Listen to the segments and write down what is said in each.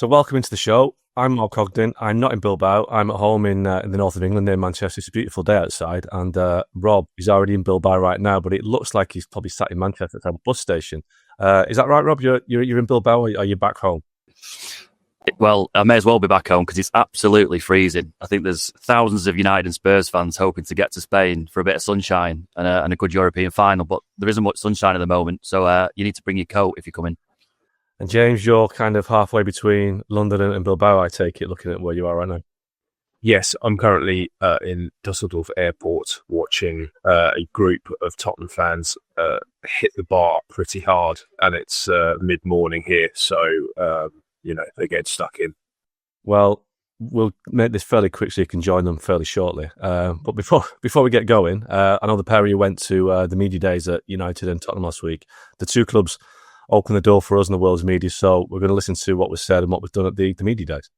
So welcome into the show. I'm Mark Ogden. I'm not in Bilbao. I'm at home in the north of England near Manchester. It's a beautiful day outside. And Rob is already in Bilbao right now, but it looks like he's probably sat in Manchester at a bus station. Is that right, Rob? You're in Bilbao, or are you back home? Well, I may as well be back home because it's absolutely freezing. I think there's thousands of United and Spurs fans hoping to get to Spain for a bit of sunshine and a good European final, but there isn't much sunshine at the moment, so you need to bring your coat if you come in. And James, you're kind of halfway between London and Bilbao, I take it, looking at where you are right now. Yes, I'm currently in Dusseldorf Airport watching a group of Tottenham fans hit the bar pretty hard, and it's mid-morning here, so they're getting stuck in. Well, we'll make this fairly quick so you can join them fairly shortly. But before we get going, I know the pair of you went to the media days at United and Tottenham last week. The two clubs opened the door for us in the world's media, so we're going to listen to what was said and what was done at the media days.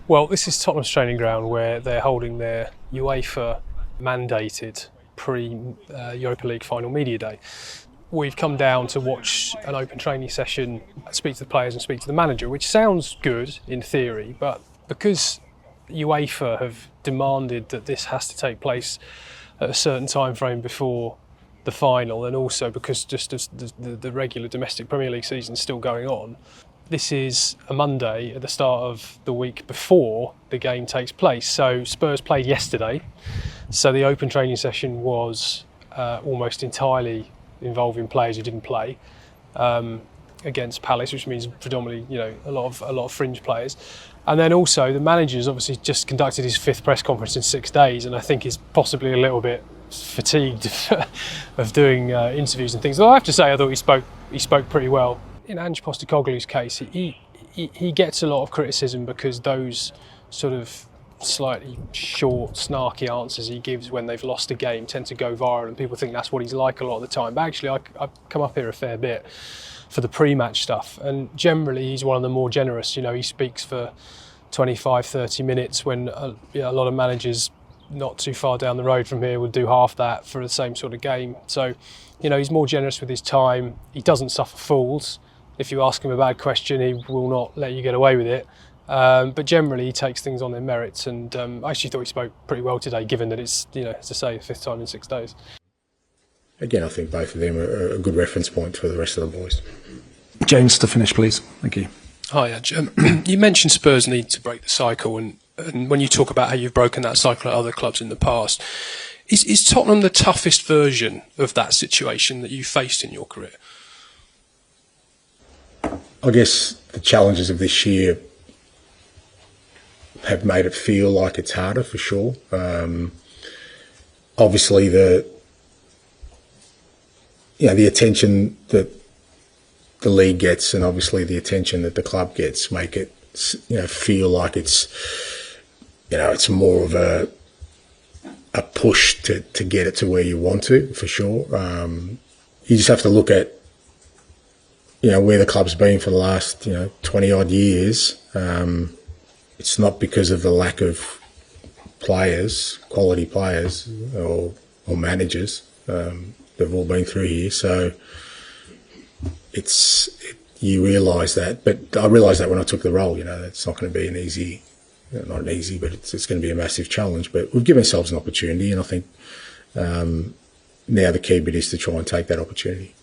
Well, this is Tottenham's training ground where they're holding their UEFA-mandated pre-Europa League final media day. We've come down to watch an open training session, speak to the players and speak to the manager, which sounds good in theory, but because UEFA have demanded that this has to take place at a certain time frame before the final, and also because just as the regular domestic Premier League season is still going on, this is a Monday at the start of the week before the game takes place. So Spurs played yesterday, so the open training session was almost entirely involving players who didn't play against Palace, which means predominantly a lot of fringe players. And then also the manager's obviously just conducted his 5th press conference in 6 days, and I think he's possibly a little bit fatigued of doing interviews and things. Though I have to say, I thought he spoke pretty well. In Ange Postecoglou's case, he gets a lot of criticism because those sort of slightly short, snarky answers he gives when they've lost a game tend to go viral, and people think that's what he's like a lot of the time. But actually, I've come up here a fair bit for the pre-match stuff, and generally he's one of the more generous. He speaks for 25, 30 minutes when a lot of managers not too far down the road from here would do half that for the same sort of game. So, he's more generous with his time. He doesn't suffer fools. If you ask him a bad question, he will not let you get away with it. But generally, he takes things on their merits, and I actually thought he spoke pretty well today, given that it's, as I say, the 5th time in 6 days. Again, I think both of them are a good reference point for the rest of the boys. James, to finish, please. Thank you. Hi, Ange. You mentioned Spurs need to break the cycle, and when you talk about how you've broken that cycle at other clubs in the past, is Tottenham the toughest version of that situation that you faced in your career? I guess the challenges of this year have made it feel like it's harder, for sure. Obviously, the attention that the league gets, and obviously the attention that the club gets, make it feel like it's more of a push to get it to where you want to, for sure. You just have to look at where the club's been for the last 20 odd years. It's not because of the lack of players, quality players or managers. They've all been through here, so you realise that. But I realised that when I took the role. It's not going to be not an easy, but it's going to be a massive challenge. But we've given ourselves an opportunity, and I think now the key bit is to try and take that opportunity.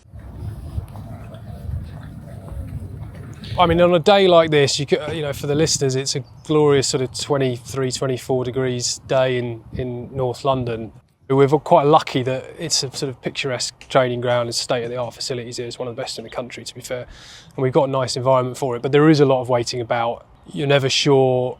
I mean, on a day like this, for the listeners, it's a glorious sort of 23, 24 degrees day in North London. We're quite lucky that it's a sort of picturesque training ground. It's state-of-the-art facilities here. It's one of the best in the country, to be fair. And we've got a nice environment for it. But there is a lot of waiting about. You're never sure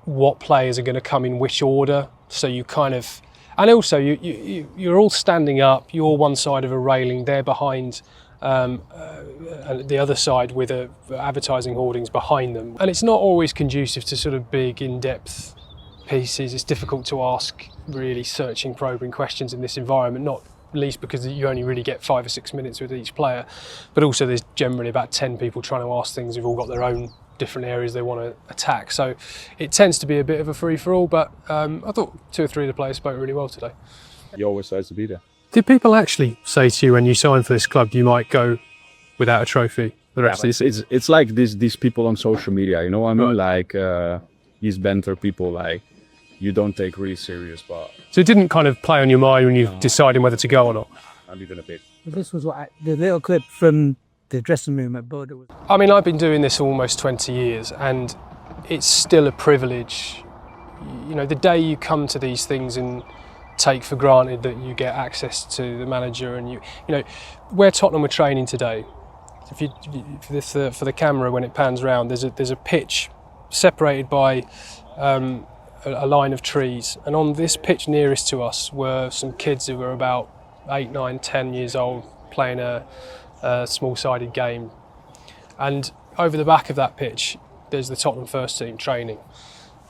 what players are going to come in which order. So you kind of... And also, you're all standing up. You're one side of a railing. They're behind... the other side with advertising hoardings behind them. And it's not always conducive to sort of big, in-depth pieces. It's difficult to ask really searching, probing questions in this environment, not least because you only really get 5 or 6 minutes with each player. But also there's generally about 10 people trying to ask things who've all got their own different areas they want to attack. So it tends to be a bit of a free-for-all, but I thought 2 or 3 of the players spoke really well today. He always tries to be there. Did people actually say to you when you signed for this club you might go without a trophy the rest of the season? It's like these people on social media, you know what I mean? Right. Like these banter people, like you don't take really serious, but So it didn't kind of play on your mind when you deciding whether to go or not? not even a bit. This was the little clip from the dressing room at Bordeaux was. I mean, I've been doing this almost 20 years and it's still a privilege. You know, the day you come to these things and take for granted that you get access to the manager and you know, where Tottenham were training today, for the camera when it pans round, there's a pitch separated by a line of trees, and on this pitch nearest to us were some kids who were about 8, 9, 10 years old playing a small-sided game, and over the back of that pitch there's the Tottenham first team training,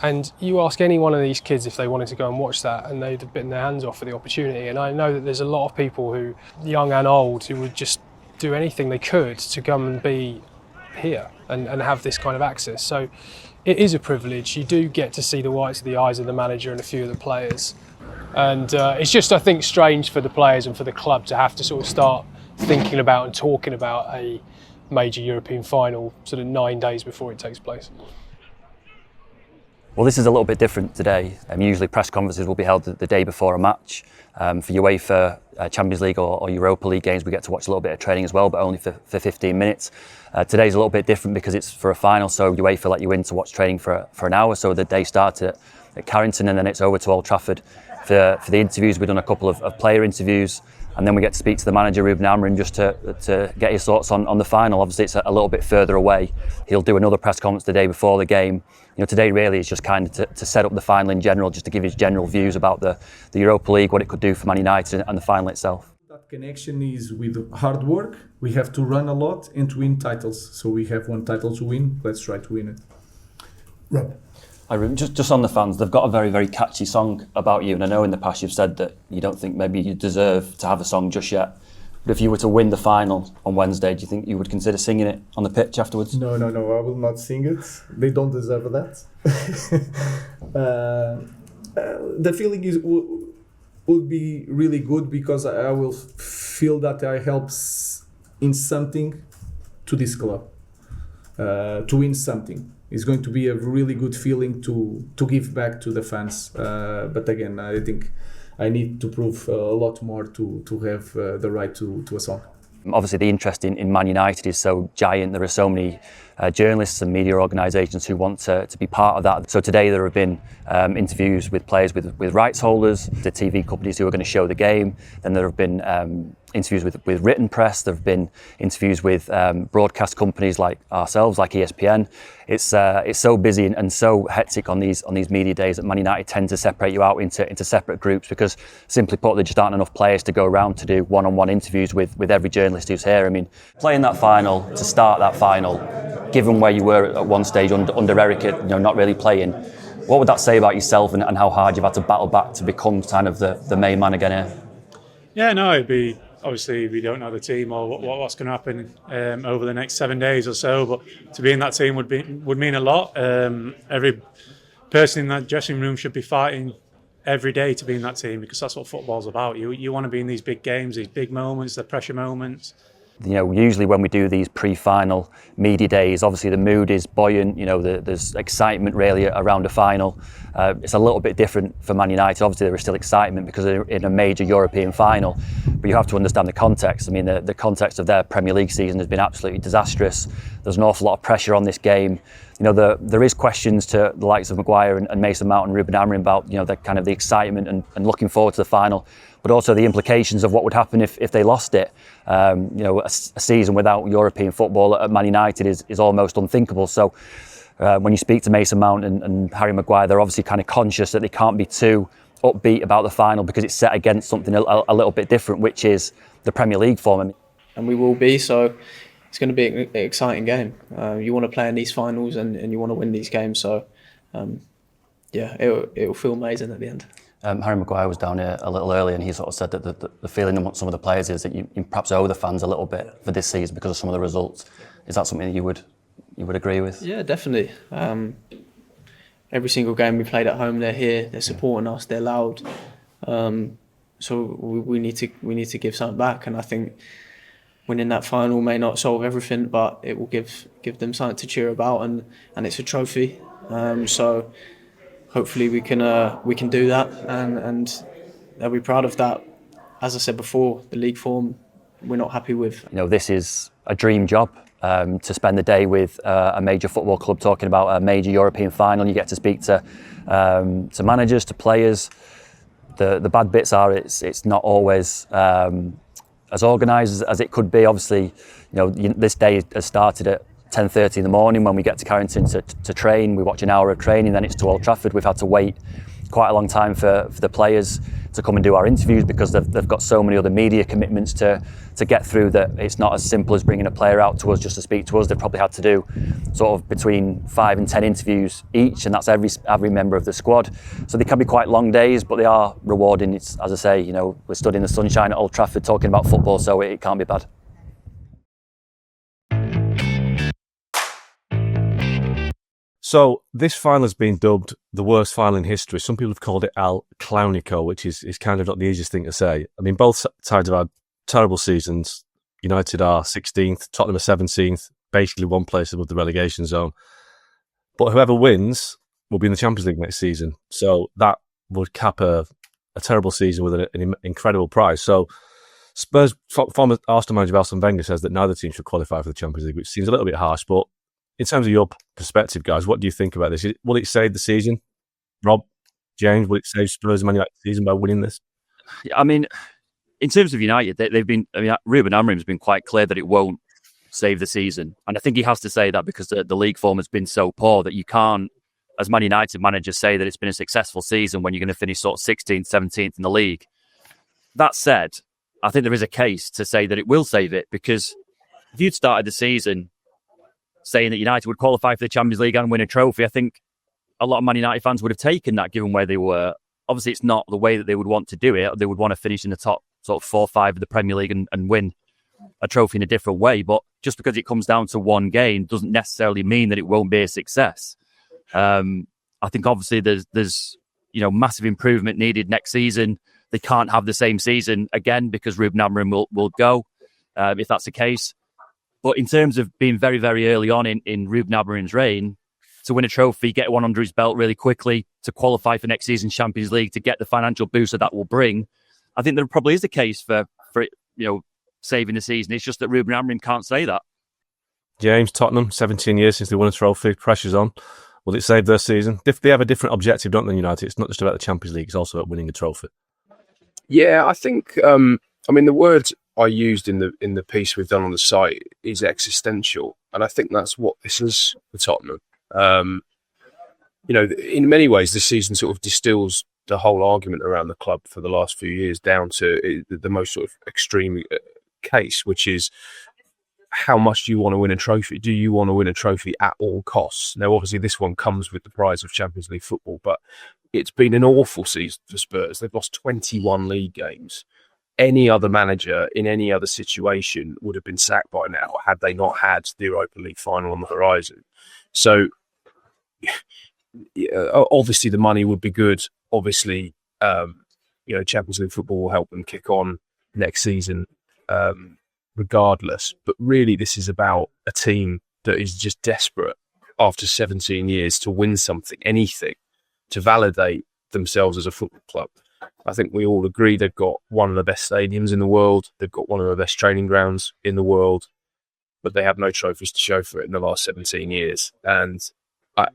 and you ask any one of these kids if they wanted to go and watch that and they'd have bitten their hands off for the opportunity. And I know that there's a lot of people who, young and old, who would just do anything they could to come and be here and have this kind of access. So it is a privilege. You do get to see the whites of the eyes of the manager and a few of the players, and it's just, I think, strange for the players and for the club to have to sort of start thinking about and talking about a major European final sort of 9 days before it takes place. Well, this is a little bit different today. Usually press conferences will be held the day before a match. For UEFA Champions League or Europa League games, we get to watch a little bit of training as well, but only for 15 minutes. Today's a little bit different because it's for a final, so UEFA let you in to watch training for an hour. So the day starts at Carrington and then it's over to Old Trafford. For the interviews, we've done a couple of player interviews, and then we get to speak to the manager, Ruben Amorim, just to get his thoughts on the final. Obviously, it's a little bit further away. He'll do another press conference the day before the game. You know, today really is just kind of to set up the final in general, just to give his general views about the Europa League, what it could do for Man United and the final itself. That connection is with hard work. We have to run a lot and to win titles. So we have one title to win. Let's try to win it. Rob. Just on the fans, they've got a very, very catchy song about you, and I know in the past you've said that you don't think maybe you deserve to have a song just yet. But if you were to win the final on Wednesday, do you think you would consider singing it on the pitch afterwards? No, I will not sing it. They don't deserve that. The feeling would be really good because I will feel that I help in something to this club, to win something. It's going to be a really good feeling to give back to the fans. But again, I think I need to prove a lot more to have the right to a song. Obviously, the interest in Man United is so giant. There are so many journalists and media organisations who want to be part of that. So today there have been interviews with players with rights holders, the TV companies who are going to show the game. Then there have been interviews with written press. There have been interviews with broadcast companies like ourselves, like ESPN. It's so busy and so hectic on these media days that Man United tend to separate you out into separate groups because, simply put, there just aren't enough players to go around to do one-on-one interviews with every journalist who's here. I mean, playing that final, to start that final, given where you were at one stage under Eric, not really playing, what would that say about yourself and how hard you've had to battle back to become kind of the main man again here? Yeah, no, it'd be, obviously we don't know the team or what's going to happen over the next 7 days or so, but to be in that team would mean a lot. Every person in that dressing room should be fighting every day to be in that team because that's what football's about. You want to be in these big games, these big moments, the pressure moments. Usually when we do these pre-final media days, obviously the mood is buoyant. There's excitement really around a final. It's a little bit different for Man United. Obviously there is still excitement because they're in a major European final, but you have to understand the context. I mean, the context of their Premier League season has been absolutely disastrous. There's an awful lot of pressure on this game. There is questions to the likes of Maguire and Mason Mount and Ruben Amorim about the kind of the excitement and looking forward to the final, but also the implications of what would happen if they lost it. A season without European football at Man United is almost unthinkable. So when you speak to Mason Mount and Harry Maguire, they're obviously kind of conscious that they can't be too upbeat about the final because it's set against something a little bit different, which is the Premier League form. And we will be, so it's going to be an exciting game. You want to play in these finals and you want to win these games, so it'll feel amazing at the end. Harry Maguire was down here a little earlier and he sort of said that the feeling among some of the players is that you perhaps owe the fans a little bit for this season because of some of the results. Is that something that you would agree with? Yeah, definitely. Every single game we played at home, they're here, they're supporting us, they're loud. So we need to give something back, and I think winning that final may not solve everything, but it will give them something to cheer about, and it's a trophy. So hopefully we can do that, and they'll be proud of that. As I said before, the league form we're not happy with. This is a dream job. To spend the day with a major football club talking about a major European final. You get to speak to managers, to players. The bad bits are it's not always as organised as it could be. Obviously, this day has started at 10:30 in the morning when we get to Carrington to train. We watch an hour of training, then it's to Old Trafford. We've had to wait quite a long time for the players to come and do our interviews because they've got so many other media commitments to get through that it's not as simple as bringing a player out to us just to speak to us. They've probably had to do sort of between 5 and 10 interviews each, and that's every member of the squad. So they can be quite long days, but they are rewarding. It's, as I say, we're stood in the sunshine at Old Trafford talking about football, so it can't be bad. So this final has been dubbed the worst final in history. Some people have called it Al Clownico, which is kind of not the easiest thing to say. I mean, both sides have had terrible seasons. United are 16th, Tottenham are 17th, basically one place above the relegation zone. But whoever wins will be in the Champions League next season. So that would cap a terrible season with an incredible prize. So Spurs, former Arsenal manager Dawson and James Olley says that neither team should qualify for the Champions League, which seems a little bit harsh, but in terms of your perspective, guys, what do you think about this? Will it save the season? Rob, James, will it save Spurs Man United season by winning this? I mean, in terms of United, they've been. I mean, Ruben Amorim has been quite clear that it won't save the season, and I think he has to say that because the league form has been so poor that you can't, as Man United manager, say that it's been a successful season when you're going to finish sort of 16th, 17th in the league. That said, I think there is a case to say that it will save it because if you'd started the season saying that United would qualify for the Champions League and win a trophy, I think a lot of Man United fans would have taken that given where they were. Obviously, it's not the way that they would want to do it. They would want to finish in the top sort of 4 or 5 of the Premier League and win a trophy in a different way. But just because it comes down to one game doesn't necessarily mean that it won't be a success. I think obviously there's massive improvement needed next season. They can't have the same season again because Ruben Amorim will go if that's the case. But in terms of being very, very early on in Ruben Amorim's reign, to win a trophy, get one under his belt really quickly, to qualify for next season's Champions League, to get the financial boost that will bring, I think there probably is a case for it, saving the season. It's just that Ruben Amorim can't say that. James, Tottenham, 17 years since they won a trophy, pressure's on. Will it save their season? They have a different objective, don't they, United? It's not just about the Champions League, it's also about winning a trophy. Yeah, I think, the word I used in the piece we've done on the site is existential, and I think that's what this is for Tottenham. In many ways, this season sort of distills the whole argument around the club for the last few years down to the most sort of extreme case, which is how much do you want to win a trophy? Do you want to win a trophy at all costs? Now, obviously, this one comes with the prize of Champions League football, but it's been an awful season for Spurs. They've lost 21 league games. Any other manager in any other situation would have been sacked by now had they not had the Europa League final on the horizon. So, obviously, the money would be good. Obviously, Champions League football will help them kick on next season, regardless. But really, this is about a team that is just desperate after 17 years to win something, anything, to validate themselves as a football club. I think we all agree they've got one of the best stadiums in the world. They've got one of the best training grounds in the world, but they have no trophies to show for it in the last 17 years. And I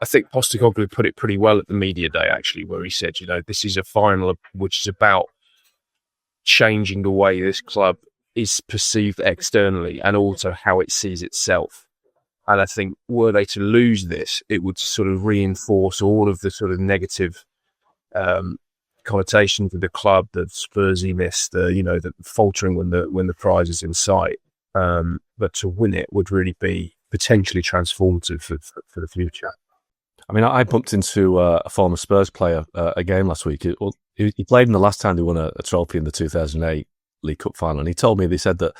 think Postecoglou put it pretty well at the media day, actually, where he said, this is a final which is about changing the way this club is perceived externally and also how it sees itself. And I think were they to lose this, it would sort of reinforce all of the sort of negative connotations of the club, the Spursiness, the faltering when the prize is in sight. But to win it would really be potentially transformative for the future. I mean, I bumped into a former Spurs player a game last week. He played in the last time they won a trophy in the 2008 League Cup final, and he told me, they said that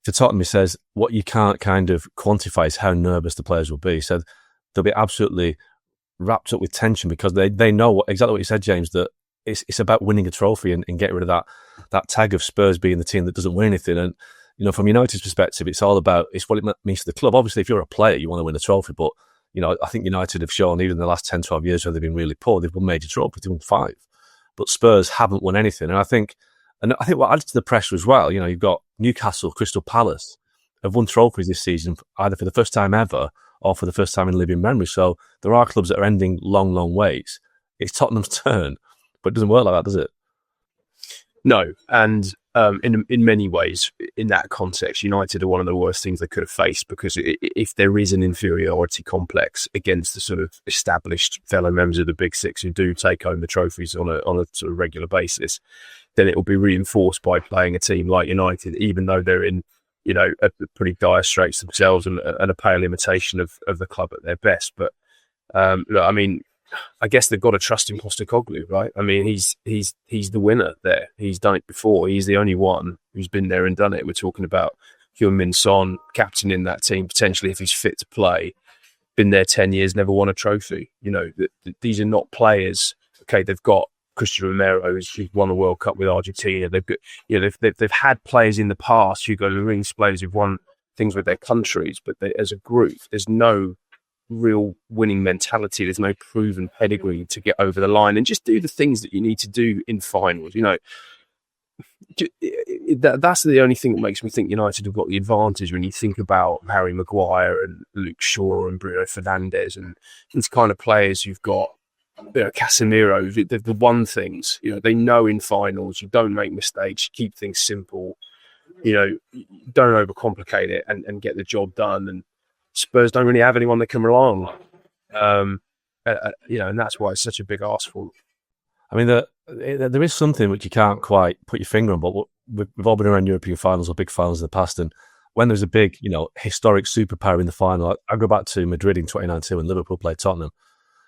for Tottenham, he says, what you can't kind of quantify is how nervous the players will be. He said they'll be absolutely wrapped up with tension because they know exactly what you said, James, that it's about winning a trophy and getting rid of that tag of Spurs being the team that doesn't win anything. And from United's perspective, it's all about what it means to the club. Obviously, if you're a player, you want to win a trophy, but I think United have shown, even in the last 10, 12 years where they've been really poor, they've won major trophies. They've won 5, but Spurs haven't won anything. And I think what adds to the pressure as well, you've got Newcastle, Crystal Palace have won trophies this season, either for the first time ever or for the first time in living memory. So there are clubs that are ending long, long waits. It's Tottenham's turn, but it doesn't work like that, does it? No, and in many ways, in that context, United are one of the worst things they could have faced, because if there is an inferiority complex against the sort of established fellow members of the Big Six who do take home the trophies on a sort of regular basis, then it will be reinforced by playing a team like United, even though they're in a pretty dire straits themselves and a pale imitation of the club at their best. But look, I mean, I guess they've got to trust in Postecoglou, right? I mean, he's the winner there. He's done it before. He's the only one who's been there and done it. We're talking about Heung-min Son, captain in that team, potentially if he's fit to play. Been there 10 years, never won a trophy. These are not players. Okay, they've got Christian Romero, who's won a World Cup with Argentina. They've got, they've had players in the past, Hugo Lloris, players who've won things with their countries, but as a group, there's no real winning mentality. There's no proven pedigree to get over the line and just do the things that you need to do in finals. That's the only thing that makes me think United have got the advantage when you think about Harry Maguire and Luke Shaw and Bruno Fernandes and these kind of players who've got Casemiro. The one things, they know in finals you don't make mistakes, you keep things simple, don't overcomplicate it and get the job done. And Spurs don't really have anyone they can rely on, and that's why it's such a big ask for them. I mean, there is something which you can't quite put your finger on, but we've all been around European finals or big finals in the past, and when there's a big, historic superpower in the final, I go back to Madrid in 2019 when Liverpool played Tottenham.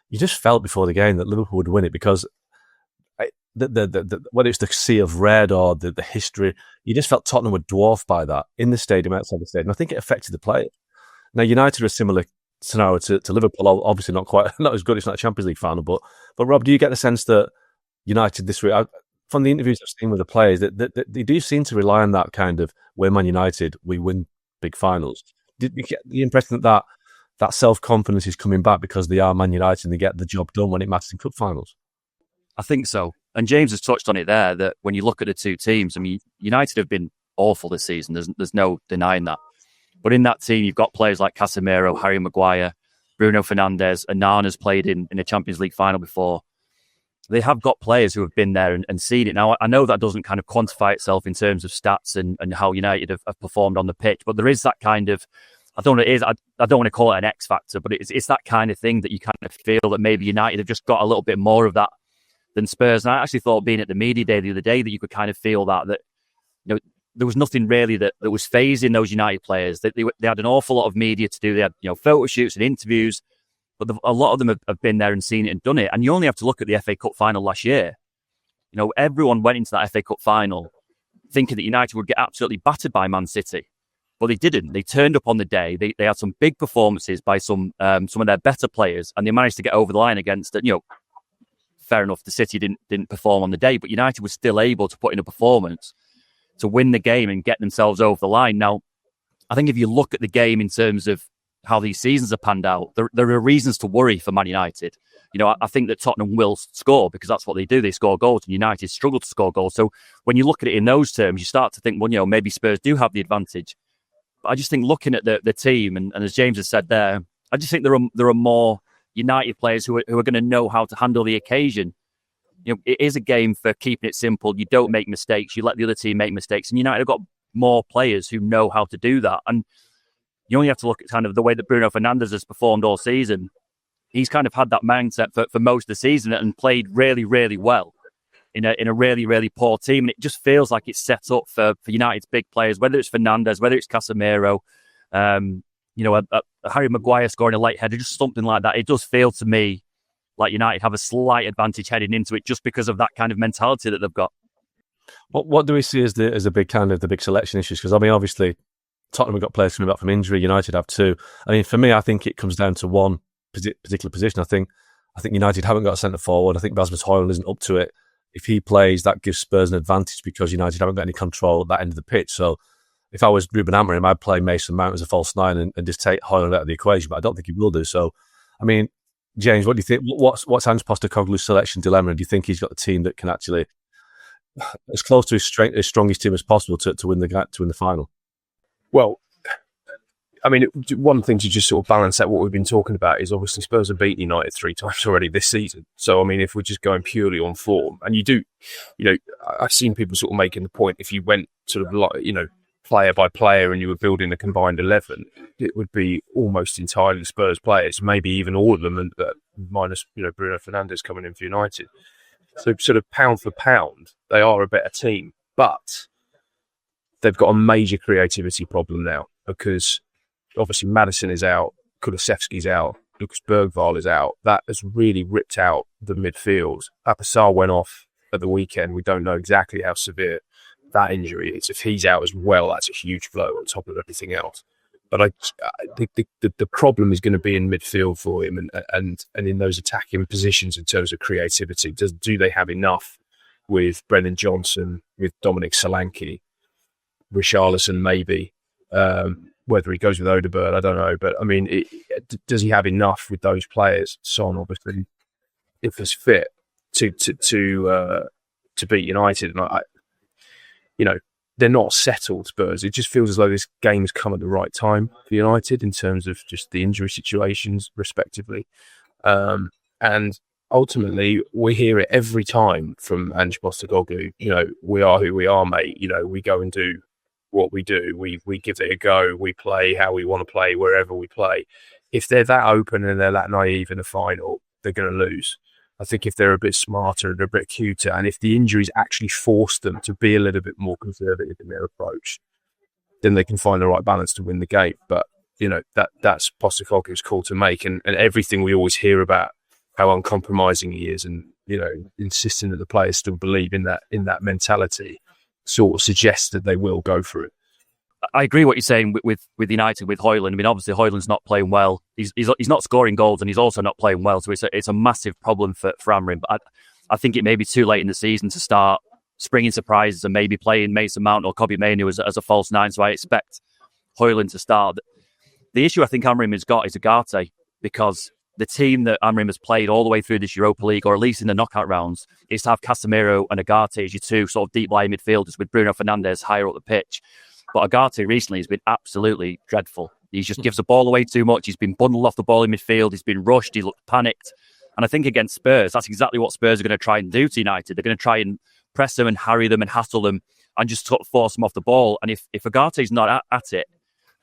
You just felt before the game that Liverpool would win it because whether it's the sea of red or the history, you just felt Tottenham were dwarfed by that in the stadium, outside the stadium. I think it affected the players. Now, United are a similar scenario to Liverpool. Obviously, not as good. It's not a Champions League final, but Rob, do you get the sense that United this week, from the interviews I've seen with the players, that they do seem to rely on that kind of, we're Man United, we win big finals? Did you get the impression that self-confidence is coming back because they are Man United and they get the job done when it matters in cup finals? I think so. And James has touched on it there, that when you look at the two teams, I mean, United have been awful this season. There's no denying that. But in that team, you've got players like Casemiro, Harry Maguire, Bruno Fernandes, and Nana's played in a Champions League final before. They have got players who have been there and seen it. Now, I know that doesn't kind of quantify itself in terms of stats and how United have performed on the pitch, but there is that kind of, I don't want to call it an X factor, but it's that kind of thing that you kind of feel that maybe United have just got a little bit more of that than Spurs. And I actually thought, being at the media day the other day, that you could kind of feel that there was nothing really that was phasing those United players. They had an awful lot of media to do. They had photo shoots and interviews, but a lot of them have been there and seen it and done it. And you only have to look at the FA Cup final last year. Everyone went into that FA Cup final thinking that United would get absolutely battered by Man City, but they didn't. They turned up on the day. They had some big performances by some of their better players, and they managed to get over the line against it. Fair enough, the City didn't perform on the day, but United was still able to put in a performance to win the game and get themselves over the line. Now, I think if you look at the game in terms of how these seasons are panned out, there are reasons to worry for Man United. I think that Tottenham will score because that's what they do. They score goals, and United struggle to score goals. So when you look at it in those terms, you start to think, well, maybe Spurs do have the advantage. But I just think looking at the team, and as James has said there, I just think there are more United players who are going to know how to handle the occasion. It is a game for keeping it simple. You don't make mistakes. You let the other team make mistakes. And United have got more players who know how to do that. And you only have to look at kind of the way that Bruno Fernandes has performed all season. He's kind of had that mindset for most of the season and played really, really well in a really, really poor team. And it just feels like it's set up for United's big players, whether it's Fernandes, whether it's Casemiro, Harry Maguire scoring a late header, just something like that. It does feel to me like United have a slight advantage heading into it just because of that kind of mentality that they've got. What do we see as the big kind of the big selection issues? Because I mean, obviously, Tottenham have got players coming back from injury. United have too. I mean, for me, I think it comes down to one particular position. I think United haven't got a centre forward. I think Rasmus Højlund isn't up to it. if he plays, that gives Spurs an advantage because United haven't got any control at that end of the pitch. So if I was Ruben Amorim, I'd play Mason Mount as a false nine and just take Højlund out of the equation, but I don't think he will do. So, I mean, James, what do you think? What's Ange Postecoglou's selection dilemma? Do you think he's got the team that can actually, as close to his strongest team as possible to win the final? Well, I mean, one thing to just sort of balance out what we've been talking about is obviously Spurs have beaten United 3 times already this season. So, I mean, if we're just going purely on form, and I've seen people sort of making the point, if you went sort of like, player by player and you were building a combined 11, it would be almost entirely Spurs players, maybe even all of them, and minus, Bruno Fernandes coming in for United. So sort of pound for pound, they are a better team, but they've got a major creativity problem now because obviously Maddison is out, Kulusevski's out, Lucas Bergvall is out. That has really ripped out the midfield. Apasar went off at the weekend. We don't know exactly how severe that injury is. If he's out as well, that's a huge blow on top of everything else. But the problem is going to be in midfield for him and in those attacking positions in terms of creativity. Do they have enough with Brennan Johnson, with Dominic Solanke, Richarlison maybe? Whether he goes with Odegaard, I don't know. But I mean, does he have enough with those players? Son, obviously, if he's fit to beat United, and they're not settled, Spurs. It just feels as though this game's come at the right time for United in terms of just the injury situations, respectively. And ultimately, we hear it every time from Ange Postecoglou. We are who we are, mate. We go and do what we do. We give it a go. We play how we want to play wherever we play. If they're that open and they're that naive in a final, they're going to lose. I think if they're a bit smarter and a bit cuter, and if the injuries actually force them to be a little bit more conservative in their approach, then they can find the right balance to win the game. But, that's Postecoglou's call to make. And everything we always hear about how uncompromising he is and, insisting that the players still believe in that mentality sort of suggests that they will go for it. I agree what you're saying with United, with Højlund. I mean, obviously Højlund's not playing well. He's not scoring goals and he's also not playing well. So it's a massive problem for Amorim. But I think it may be too late in the season to start springing surprises and maybe playing Mason Mount or Kobbie Mainoo as a false nine. So I expect Højlund to start. The issue I think Amorim has got is Ugarte, because the team that Amorim has played all the way through this Europa League, or at least in the knockout rounds, is to have Casemiro and Ugarte as your two sort of deep-lying midfielders with Bruno Fernandes higher up the pitch. But Ugarte recently has been absolutely dreadful. He just gives the ball away too much. He's been bundled off the ball in midfield. He's been rushed. He looked panicked. And I think against Spurs, that's exactly what Spurs are going to try and do to United. They're going to try and press them and harry them and hassle them and just sort of force them off the ball. And if Ugarte's not at it,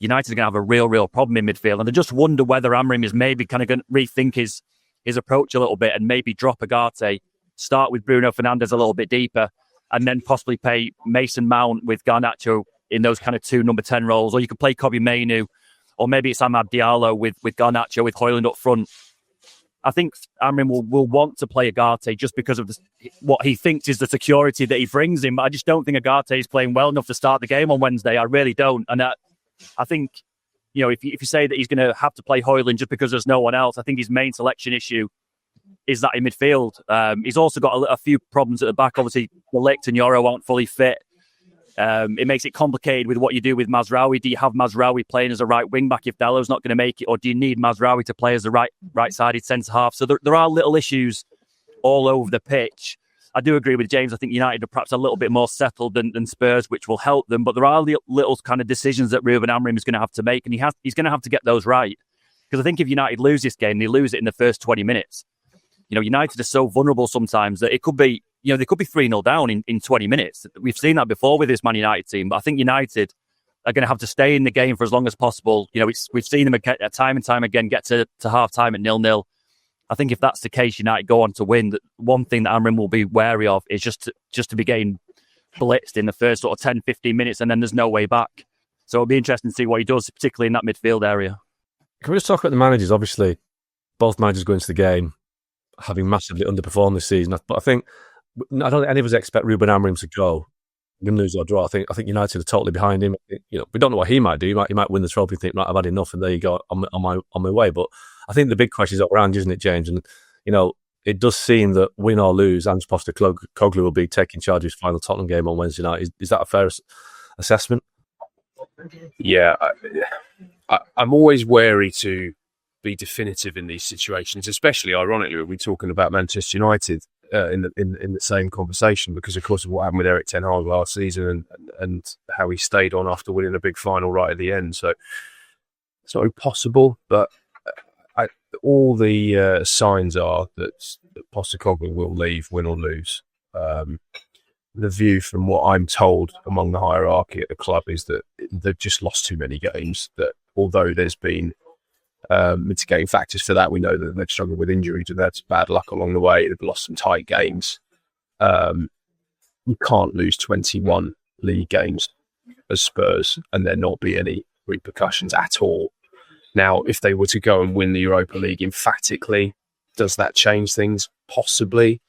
United are going to have a real problem in midfield. And I just wonder whether Amorim is maybe kind of going to rethink his approach a little bit and maybe drop Ugarte, start with Bruno Fernandes a little bit deeper, and then possibly play Mason Mount with Garnacho in those kind of two number 10 roles. Or you could play Kobbie Mainoo, or maybe it's Amad Diallo with Garnacho, with Højlund up front. I think Amorim will want to play Ugarte just because of what he thinks is the security that he brings him. But I just don't think Ugarte is playing well enough to start the game on Wednesday. I really don't. And I think, if you say that he's going to have to play Højlund just because there's no one else, I think his main selection issue is that in midfield. He's also got a few problems at the back. Obviously, De Ligt and Yoro aren't fully fit. It makes it complicated with what you do with Mazraoui. Do you have Mazraoui playing as a right wing back if Dallow's not going to make it, or do you need Mazraoui to play as a right-sided centre half? So there are little issues all over the pitch. I do agree with James. I think United are perhaps a little bit more settled than Spurs, which will help them. But there are little kind of decisions that Ruben Amorim is going to have to make, and he's going to have to get those right. Because I think if United lose this game, they lose it in the first 20 minutes. United are so vulnerable sometimes that it could be, they could be 3-0 down in 20 minutes. We've seen that before with this Man United team. But I think United are going to have to stay in the game for as long as possible. We've seen them time and time again get to half-time at 0-0. I think if that's the case, United go on to win. One thing that Amorim will be wary of is just to be getting blitzed in the first sort of 10, 15 minutes, and then there's no way back. So it'll be interesting to see what he does, particularly in that midfield area. Can we just talk about the managers? Obviously, both managers go into the game having massively underperformed this season. But I think, I don't think any of us expect Ruben Amorim to go win, lose or draw. I think United are totally behind him. We don't know what he might do. He might win the trophy and think, right, I've had enough, and there you go, on my way. But I think the big question is around, isn't it, James? And it does seem that win or lose, Ange Postecoglou will be taking charge of his final Tottenham game on Wednesday night. Is that a fair assessment? Yeah, I'm always wary to be definitive in these situations, especially ironically, we're talking about Manchester United in the same conversation because, of course, of what happened with Erik ten Hag last season and how he stayed on after winning a big final right at the end. So it's not impossible, but all the signs are that Postecoglou will leave, win or lose. The view from what I'm told among the hierarchy at the club is that they've just lost too many games, that although there's been mitigating factors for that, we know that they've struggled with injuries and that's bad luck along the way. They've lost some tight games. You can't lose 21 league games as Spurs and there not be any repercussions at all. Now, if they were to go and win the Europa League emphatically, does that change things? Possibly,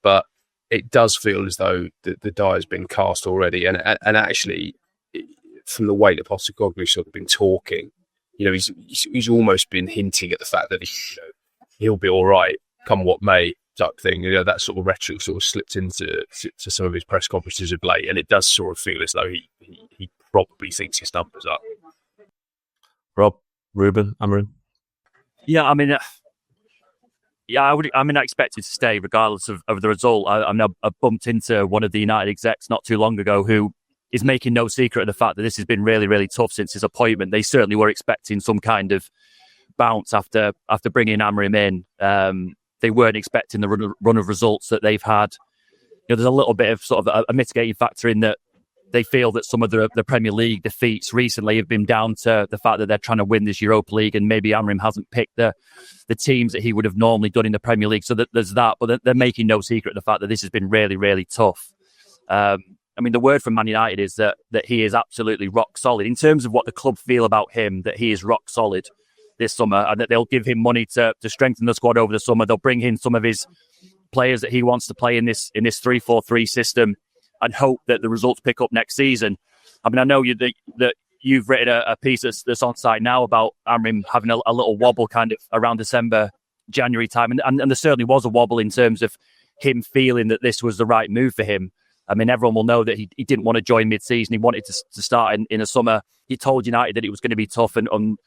but it does feel as though the die has been cast already. And actually, from the way that Postecoglou's sort of been talking, he's almost been hinting at the fact that he'll be all right, come what may, type thing. That sort of rhetoric sort of slipped into some of his press conferences of late, and it does sort of feel as though he probably thinks his numbers up. Rob, Ruben, Amorim? Yeah, I mean, I expected to stay regardless of the result. I bumped into one of the United execs not too long ago who is making no secret of the fact that this has been really, really tough since his appointment. They certainly were expecting some kind of bounce after bringing Amorim in. They weren't expecting the run of results that they've had. There's a little bit of sort of a mitigating factor in that they feel that some of the Premier League defeats recently have been down to the fact that they're trying to win this Europa League, and maybe Amorim hasn't picked the teams that he would have normally done in the Premier League. So that there's that, but they're making no secret of the fact that this has been really, really tough. I mean, the word from Man United is that he is absolutely rock solid. In terms of what the club feel about him, that he is rock solid this summer, and that they'll give him money to strengthen the squad over the summer. They'll bring in some of his players that he wants to play in this 3-4-3 system and hope that the results pick up next season. I mean, I know that you've written a piece that's on site now about Amorim having a little wobble kind of around December, January time. And there certainly was a wobble in terms of him feeling that this was the right move for him. I mean, everyone will know that he didn't want to join mid-season. He wanted to start in the summer. He told United that it was going to be tough, and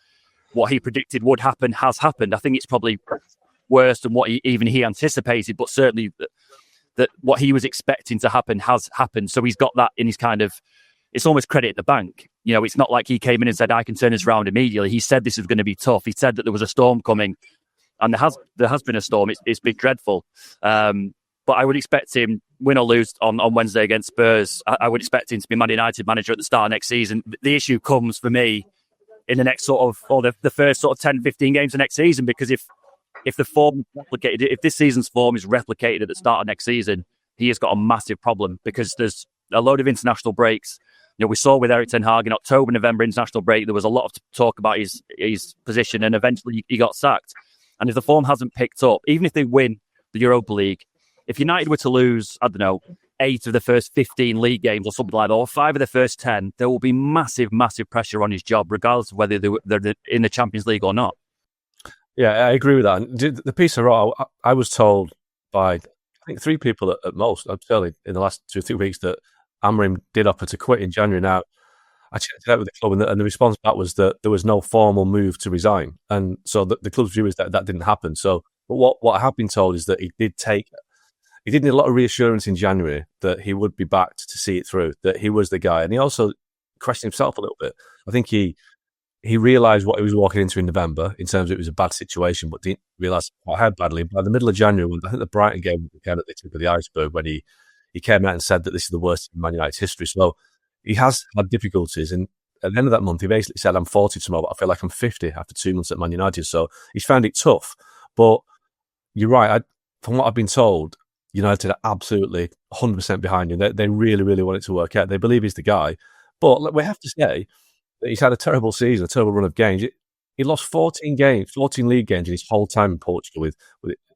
what he predicted would happen has happened. I think it's probably worse than what he anticipated, but certainly that what he was expecting to happen has happened. So he's got that in his kind of, it's almost credit at the bank. It's not like he came in and said, I can turn this around immediately. He said this is going to be tough. He said that there was a storm coming, and there has been a storm. It's been dreadful. But I would expect him, win or lose on Wednesday against Spurs, I would expect him to be Man United manager at the start of next season. The issue comes for me in the next the first 10, 15 games of next season, because if the form replicated, if this season's form is replicated at the start of next season, he has got a massive problem, because there's a load of international breaks. We saw with Erik ten Hag in October, November international break, there was a lot of talk about his position, and eventually he got sacked. And if the form hasn't picked up, even if they win the Europa League, if United were to lose, 8 of the first 15 league games or something like that, or 5 of the first 10, there will be massive, massive pressure on his job, regardless of whether they're in the Champions League or not. Yeah, I agree with that. The piece I wrote, I was told by, I think, 3 people at most, certainly in the last 2 or 3 weeks, that Amorim did offer to quit in January. Now, I checked it out with the club, and the response back was that there was no formal move to resign. And so the club's view is that didn't happen. So, but what I have been told is that he did need a lot of reassurance in January that he would be backed to see it through, that he was the guy. And he also questioned himself a little bit. I think he realised what he was walking into in November in terms of it was a bad situation, but didn't realise how badly. By the middle of January, I think the Brighton game was kind of at the tip of the iceberg when he came out and said that this is the worst in Man United's history. So he has had difficulties. And at the end of that month, he basically said, I'm 40 tomorrow, but I feel like I'm 50 after 2 months at Man United. So he's found it tough. But you're right. From what I've been told, United are absolutely 100% behind him. They really, really want it to work out. They believe he's the guy. But we have to say that he's had a terrible season, a terrible run of games. He lost 14 league games in his whole time in Portugal with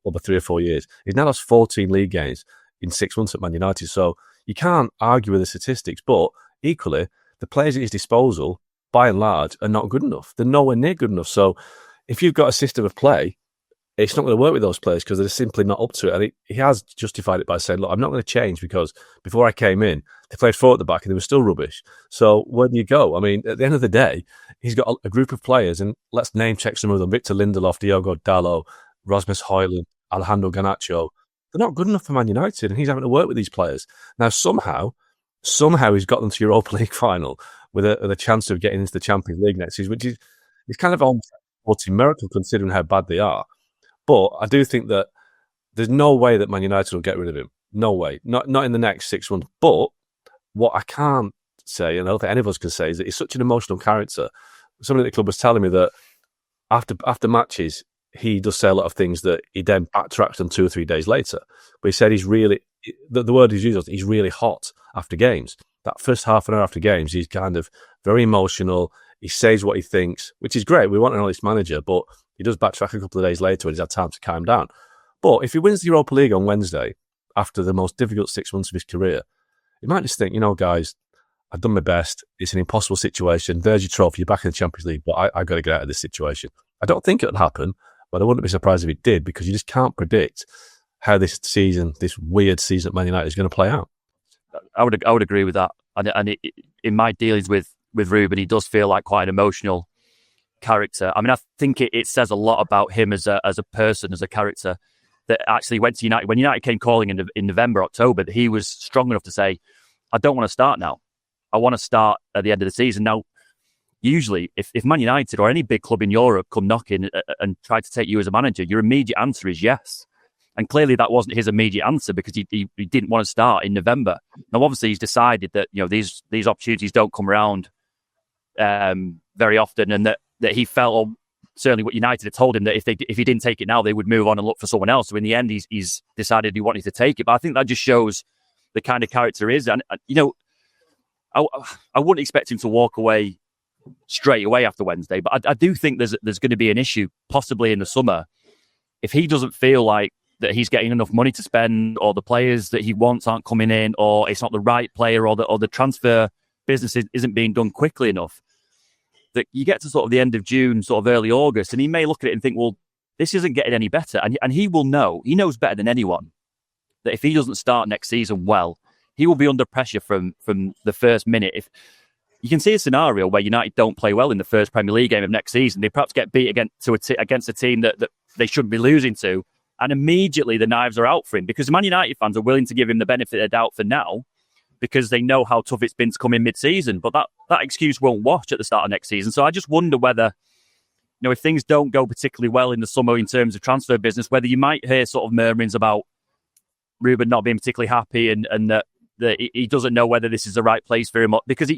over 3 or 4 years. He's now lost 14 league games in 6 months at Man United. So you can't argue with the statistics, but equally, the players at his disposal, by and large, are not good enough. They're nowhere near good enough. So if you've got a system of play it's not going to work with those players because they're simply not up to it. And he has justified it by saying, look, I'm not going to change because before I came in, they played 4 at the back and they were still rubbish. So where do you go? I mean, at the end of the day, he's got a group of players, and let's name check some of them: Victor Lindelof, Diogo Dalot, Rasmus Højlund, Alejandro Garnacho. They're not good enough for Man United, and he's having to work with these players. Now, somehow he's got them to Europa League final with a chance of getting into the Champions League next season, which is kind of almost a miracle considering how bad they are. But I do think that there's no way that Man United will get rid of him. No way. Not in the next 6 months. But what I can't say, and I don't think any of us can say, is that he's such an emotional character. Somebody at the club was telling me that after matches, he does say a lot of things that he then backtracks on 2 or 3 days later. But he said he's really, the word he's used, he's really hot after games. That first half an hour after games, he's kind of very emotional. He says what he thinks, which is great. We want an honest manager, but he does backtrack a couple of days later when he's had time to calm down. But if he wins the Europa League on Wednesday, after the most difficult 6 months of his career, he might just think, guys, I've done my best. It's an impossible situation. There's your trophy. You're back in the Champions League, but I've got to get out of this situation. I don't think it'll happen, but I wouldn't be surprised if it did, because you just can't predict how this weird season at Man United is going to play out. I would agree with that. And in my dealings with Ruben, he does feel like quite an emotional character. I mean, I think it says a lot about him as a person, as a character, that actually went to United. When United came calling in November, October, that he was strong enough to say, I don't want to start now. I want to start at the end of the season. Now, usually, if Man United or any big club in Europe come knocking and try to take you as a manager, your immediate answer is yes. And clearly that wasn't his immediate answer, because he didn't want to start in November. Now, obviously, he's decided that these opportunities don't come around very often, and that he felt, or certainly what United had told him, that if he didn't take it now, they would move on and look for someone else. So in the end, he's decided he wanted to take it. But I think that just shows the kind of character he is. And I wouldn't expect him to walk away straight away after Wednesday, but I do think there's going to be an issue possibly in the summer if he doesn't feel like that he's getting enough money to spend, or the players that he wants aren't coming in, or it's not the right player, or the transfer business isn't being done quickly enough. That you get to sort of the end of June, sort of early August, and he may look at it and think, well, this isn't getting any better. And he will know, he knows better than anyone, that if he doesn't start next season well, he will be under pressure from the first minute. If you can see a scenario where United don't play well in the first Premier League game of next season, they perhaps get beat against a team that they shouldn't be losing to, and immediately the knives are out for him, because Man United fans are willing to give him the benefit of the doubt for now, because they know how tough it's been to come in mid-season. But that excuse won't wash at the start of next season. So I just wonder whether, if things don't go particularly well in the summer in terms of transfer business, whether you might hear sort of murmurings about Ruben not being particularly happy, and that he doesn't know whether this is the right place for him, because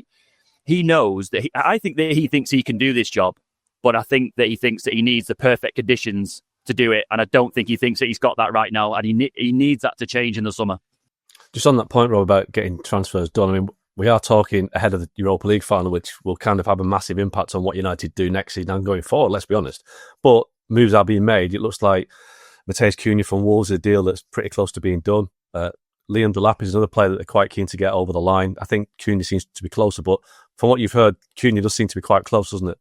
he knows that I think that he thinks he can do this job, but I think that he thinks that he needs the perfect conditions to do it, and I don't think he thinks that he's got that right now, and he needs that to change in the summer. Just on that point, Rob, about getting transfers done, I mean, we are talking ahead of the Europa League final, which will kind of have a massive impact on what United do next season and going forward, let's be honest. But moves are being made. It looks like Matheus Cunha from Wolves is a deal that's pretty close to being done. Liam Delap is another player that they're quite keen to get over the line. I think Cunha seems to be closer, but from what you've heard, Cunha does seem to be quite close, doesn't it?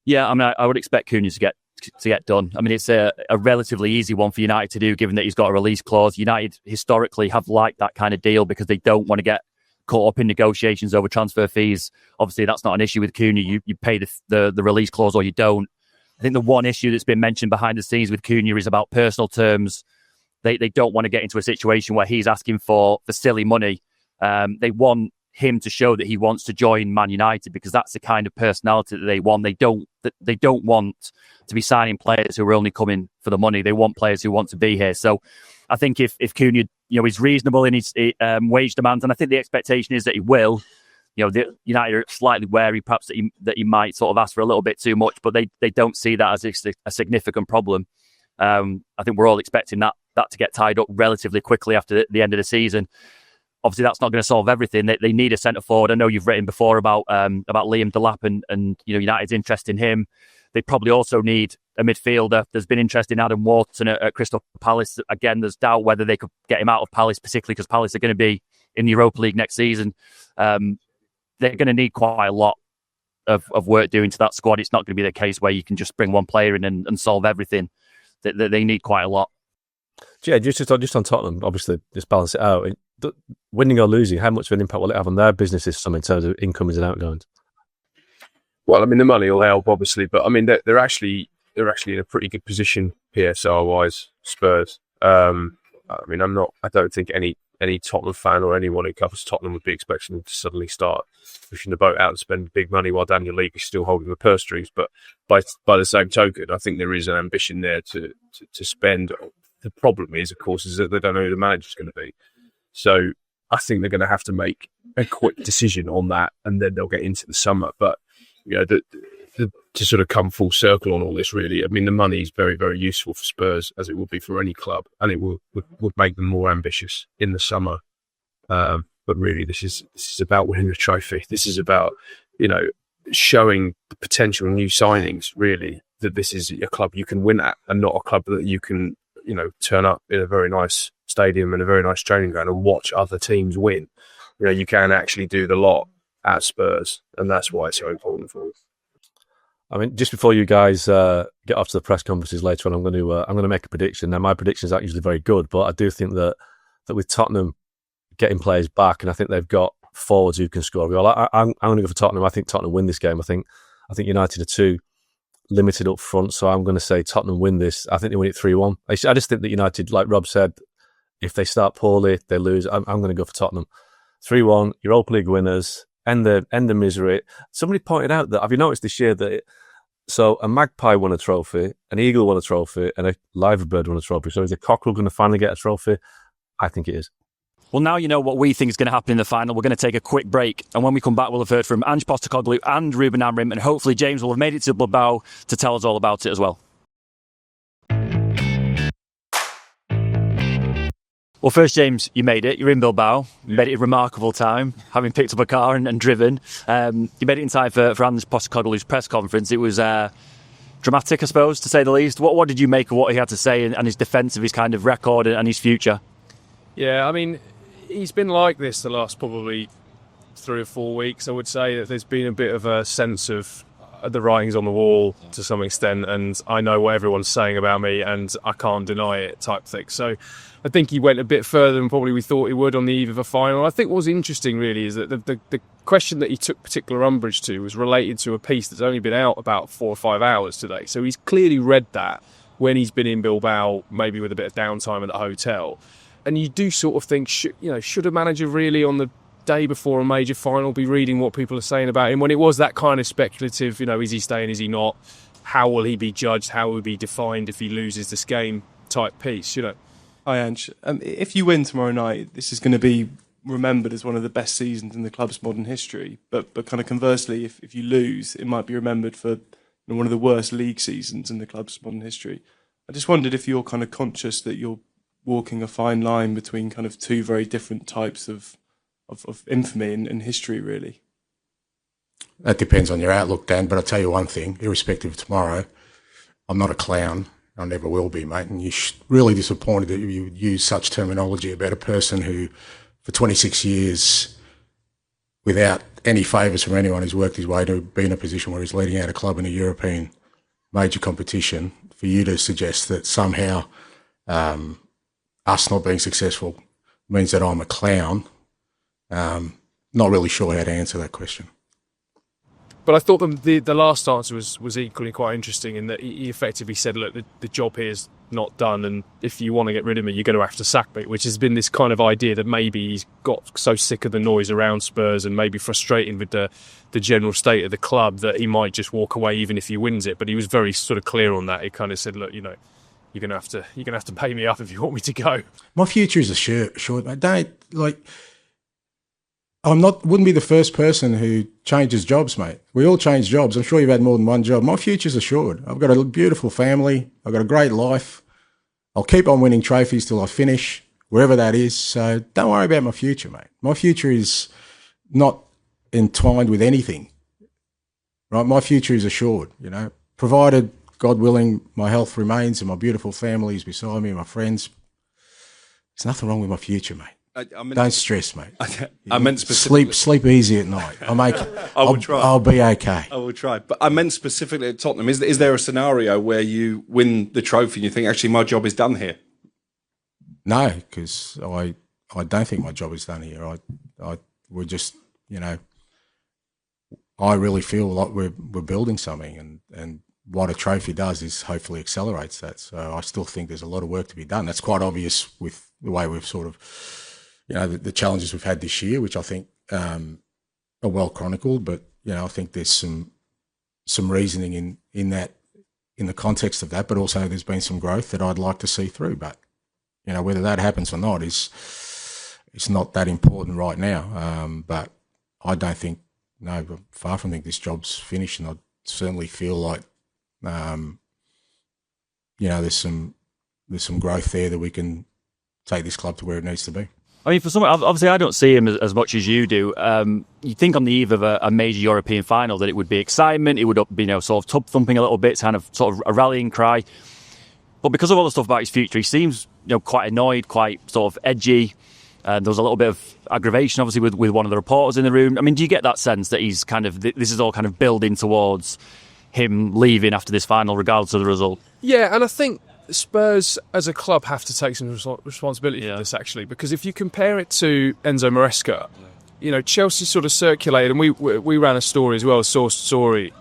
Yeah, I mean, I would expect Cunha to get done. I mean, it's a relatively easy one for United to do, given that he's got a release clause. United historically have liked that kind of deal because they don't want to get caught up in negotiations over transfer fees. Obviously, that's not an issue with Cunha. You pay the release clause or you don't. I think the one issue that's been mentioned behind the scenes with Cunha is about personal terms. They don't want to get into a situation where he's asking for silly money. They want him to show that he wants to join Man United, because that's the kind of personality that they want. They don't want to be signing players who are only coming for the money. They want players who want to be here. So I think if Cunha, is reasonable in his wage demands, and I think the expectation is that he will. The United are slightly wary, perhaps that he might sort of ask for a little bit too much, but they don't see that as a significant problem. I think we're all expecting that to get tied up relatively quickly after the end of the season. Obviously, that's not going to solve everything. They need a centre forward. I know you've written before about Liam Delap and United's interest in him. They probably also need a midfielder. There's been interest in Adam Wharton at Crystal Palace. Again, there's doubt whether they could get him out of Palace, particularly because Palace are going to be in the Europa League next season. They're going to need quite a lot of work doing to that squad. It's not going to be the case where you can just bring one player in and solve everything. they need quite a lot. Yeah, just on Tottenham, obviously, just balance it out. Winning or losing, how much of an impact will it have on their business system in terms of incomings and outgoings? Well, I mean, the money will help, obviously, but I mean, they're actually in a pretty good position PSR-wise, Spurs. I mean, I don't think any Tottenham fan or anyone who covers Tottenham would be expecting them to suddenly start pushing the boat out and spend big money while Daniel Levy is still holding the purse strings. But by the same token, I think there is an ambition there to spend. The problem is, of course, is that they don't know who the manager's going to be. So I think they're going to have to make a quick decision on that, and then they'll get into the summer. But to sort of come full circle on all this, really, I mean, the money is very, very useful for Spurs, as it would be for any club, and it would make them more ambitious in the summer. But really, this is about winning a trophy. This is about, showing the potential new signings, really, that this is a club you can win at, and not a club that you can, turn up in a very nice stadium and a very nice training ground and watch other teams win. You can actually do the lot at Spurs, and that's why it's so important for us. I mean, just before you guys get off to the press conferences later on, I'm going to make a prediction. Now, my predictions aren't usually very good, but I do think that with Tottenham getting players back, and I think they've got forwards who can score. Well, I'm going to go for Tottenham. I think Tottenham win this game. I think United are too limited up front, so I'm going to say Tottenham win this. I think they win it 3-1. I just think that United, like Rob said, if they start poorly, they lose. I'm going to go for Tottenham. 3-1, Europa League winners. End the misery. Somebody pointed out that, have you noticed this year that so a magpie won a trophy, an eagle won a trophy, and a live bird won a trophy. So is the cockerel going to finally get a trophy? I think it is. Well, now you know what we think is going to happen in the final. We're going to take a quick break, and when we come back, we'll have heard from Ange Postecoglou and Ruben Amorim, and hopefully James will have made it to Bilbao to tell us all about it as well. Well, first, James, you made it. You're in Bilbao. You made it in remarkable time, having picked up a car and driven. You made it in time for Ange Postecoglou's press conference. It was dramatic, I suppose, to say the least. What did you make of what he had to say and his defence of his kind of record and his future? Yeah, I mean, he's been like this the last probably 3 or 4 weeks. I would say that there's been a bit of a sense of the writing's on the wall to some extent, and I know what everyone's saying about me and I can't deny it type thing. So I think he went a bit further than probably we thought he would on the eve of a final. I think what was interesting really is that the question that he took particular umbrage to was related to a piece that's only been out about 4 or 5 hours today. So he's clearly read that when he's been in Bilbao, maybe with a bit of downtime at the hotel. And you do sort of think, should a manager really on the day before a major final be reading what people are saying about him when it was that kind of speculative, is he staying, is he not? How will he be judged? How will he be defined if he loses this game type piece, Hi, Ange. If you win tomorrow night, this is going to be remembered as one of the best seasons in the club's modern history. But kind of conversely, if you lose, it might be remembered for one of the worst league seasons in the club's modern history. I just wondered if you're kind of conscious that you're walking a fine line between kind of two very different types of infamy in history, really. That depends on your outlook, Dan, but I'll tell you one thing, irrespective of tomorrow, I'm not a clown. I never will be, mate. And you're really disappointed that you would use such terminology about a person who, for 26 years, without any favours from anyone, has worked his way to be in a position where he's leading out a club in a European major competition. For you to suggest that somehow us not being successful means that I'm a clown, not really sure how to answer that question. But I thought the last answer was equally quite interesting in that he effectively said, look, the job here is not done, and if you want to get rid of me, you're going to have to sack me, which has been this kind of idea that maybe he's got so sick of the noise around Spurs and maybe frustrated with the general state of the club that he might just walk away even if he wins it. But he was very sort of clear on that. He kind of said, look, you're going to have to pay me up if you want me to go. My future is assured, mate. Wouldn't be the first person who changes jobs, mate. We all change jobs. I'm sure you've had more than one job. My future's assured. I've got a beautiful family. I've got a great life. I'll keep on winning trophies till I finish, wherever that is. So don't worry about my future, mate. My future is not entwined with anything, right? My future is assured, provided, God willing, my health remains and my beautiful family is beside me and my friends. There's nothing wrong with my future, mate. Don't stress, mate. I meant specifically. Sleep easy at night. I'll try. I'll be okay. I will try. But I meant specifically at Tottenham. Is there a scenario where you win the trophy and you think, actually, my job is done here? No, because I don't think my job is done here. We're just, I really feel like we're building something, and what a trophy does is hopefully accelerates that. So I still think there's a lot of work to be done. That's quite obvious with the way we've sort of, the challenges we've had this year, which I think are well chronicled. But I think there's some reasoning in the context of that. But also there's been some growth that I'd like to see through. But whether that happens or not it's not that important right now. But I don't think, far from think this job's finished, and I certainly feel like there's some growth there that we can take this club to where it needs to be. I mean, for someone, obviously, I don't see him as much as you do. You think on the eve of a major European final that it would be excitement, it would be sort of tub thumping a little bit, kind of sort of a rallying cry. But because of all the stuff about his future, he seems quite annoyed, quite sort of edgy. There was a little bit of aggravation, obviously, with one of the reporters in the room. I mean, do you get that sense that he's kind of this is all kind of building towards him leaving after this final, regardless of the result? Yeah, and I think Spurs as a club have to take some responsibility for this, actually, because if you compare it to Enzo Maresca, Chelsea sort of circulated, and we ran a story as well, a source story,